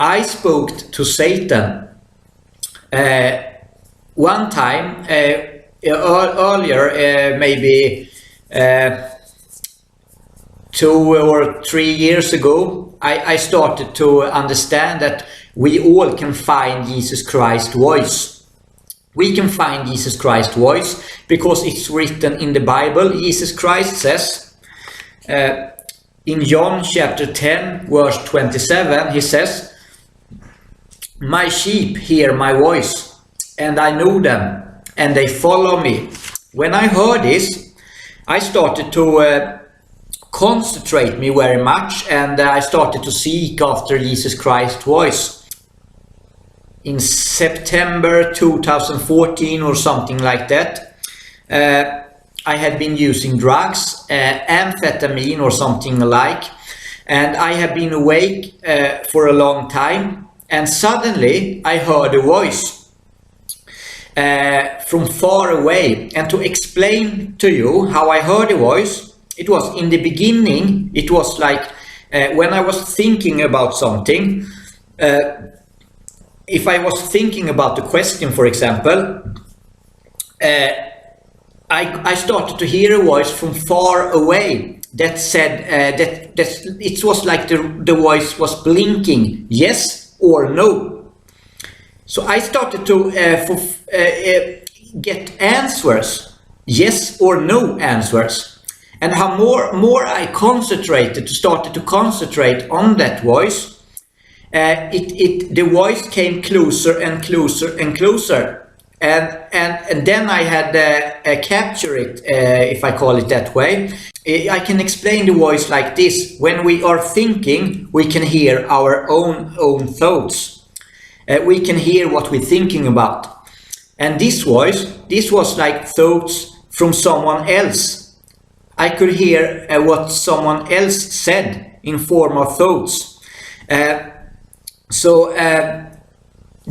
I spoke to Satan one time earlier, maybe 2 or 3 years ago. I started to understand that we all can find Jesus Christ's voice. We can find Jesus Christ's voice because it's written in the Bible. Jesus Christ says in John chapter 10 verse 27, he says, "My sheep hear my voice, and I know them, and they follow me." When I heard this, I started to concentrate me very much, and I started to seek after Jesus Christ's voice. In September 2014 or something like that, I had been using drugs, amphetamine or something like, and I have been awake for a long time. And suddenly I heard a voice from far away. And to explain to you how I heard a voice, it was in the beginning, it was like when I was thinking about something, if I was thinking about the question, for example, I started to hear a voice from far away that said that it was like the voice was blinking, yes or no. So I started to get answers, yes or no answers. And how more I started to concentrate on that voice, the voice came closer and closer and closer. And then I had captured it, if I call it that way. I can explain the voice like this. When we are thinking, we can hear our own thoughts. We can hear what we're thinking about. And this was like thoughts from someone else. I could hear what someone else said in form of thoughts.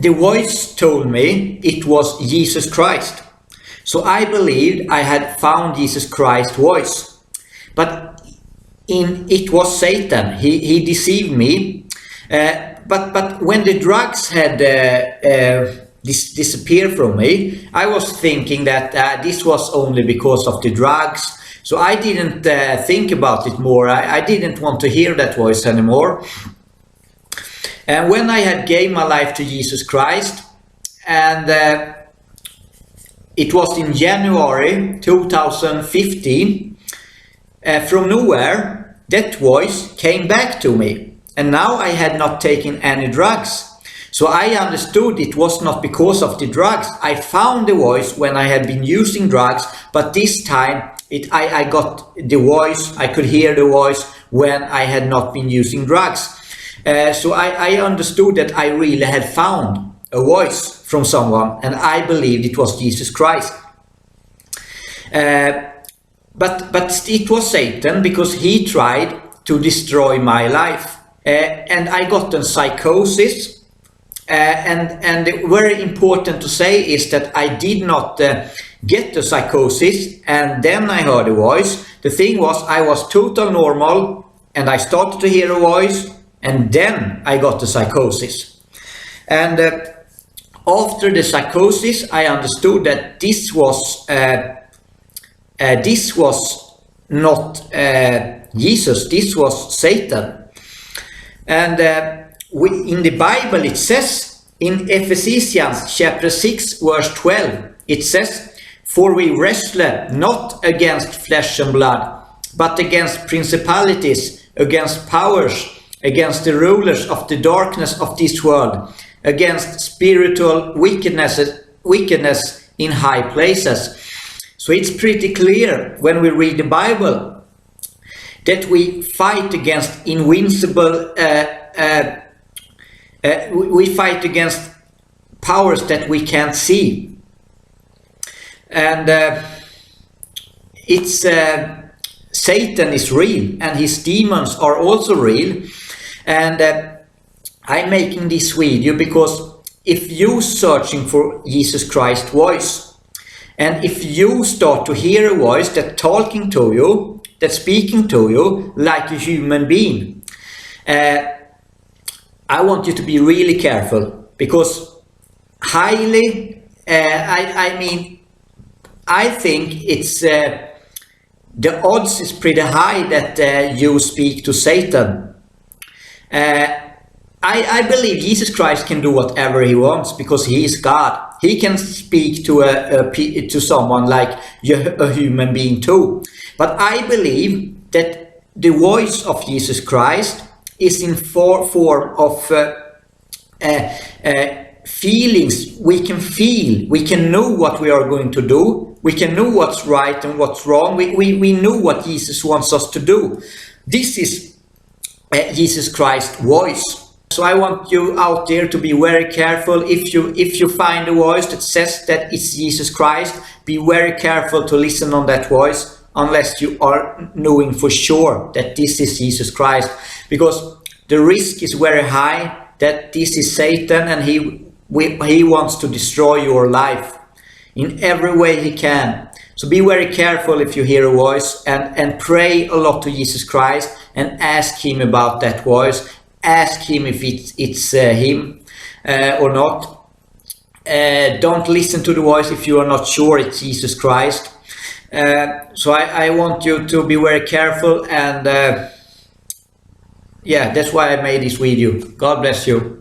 The voice told me it was Jesus Christ. So I believed I had found Jesus Christ's voice. But it was Satan. He deceived me. But when the drugs had disappeared from me, I was thinking that this was only because of the drugs. So I didn't think about it more. I didn't want to hear that voice anymore. And when I had gave my life to Jesus Christ, and it was in January 2015, from nowhere, that voice came back to me. And now I had not taken any drugs. So I understood it was not because of the drugs. I found the voice when I had been using drugs, but this time I got the voice, I could hear the voice when I had not been using drugs. So I understood that I really had found a voice from someone, and I believed it was Jesus Christ. But it was Satan, because he tried to destroy my life. And I got a psychosis. And very important to say is that I did not get the psychosis and then I heard a voice. The thing was, I was total normal and I started to hear a voice and then I got the psychosis. And after the psychosis, I understood that this was not Jesus, this was Satan. And in the Bible it says in Ephesians chapter 6 verse 12, it says, "For we wrestle not against flesh and blood, but against principalities, against powers, against the rulers of the darkness of this world, against spiritual wickedness in high places." So it's pretty clear when we read the Bible that we fight against invincible, we fight against powers that we can't see. And Satan is real and his demons are also real. And I'm making this video because if you're searching for Jesus Christ's voice, and if you start to hear a voice that's talking to you, that's speaking to you like a human being, I want you to be really careful, because highly, I mean, I think it's the odds is pretty high that you speak to Satan. I believe Jesus Christ can do whatever he wants, because he is God. He can speak to to someone like a human being too. But I believe that the voice of Jesus Christ is in form of feelings. We can feel, we can know what we are going to do, we can know what's right and what's wrong, we know what Jesus wants us to do. This is Jesus Christ's voice. So I want you out there to be very careful. If you find a voice that says that it's Jesus Christ, be very careful to listen on that voice, unless you are knowing for sure that this is Jesus Christ, because the risk is very high that this is Satan, and he wants to destroy your life in every way he can. So be very careful if you hear a voice, and pray a lot to Jesus Christ and ask him about that voice. Ask him if it's him or not. Don't listen to the voice if you are not sure it's Jesus Christ. So I want you to be very careful, and yeah, that's why I made this video. God bless you.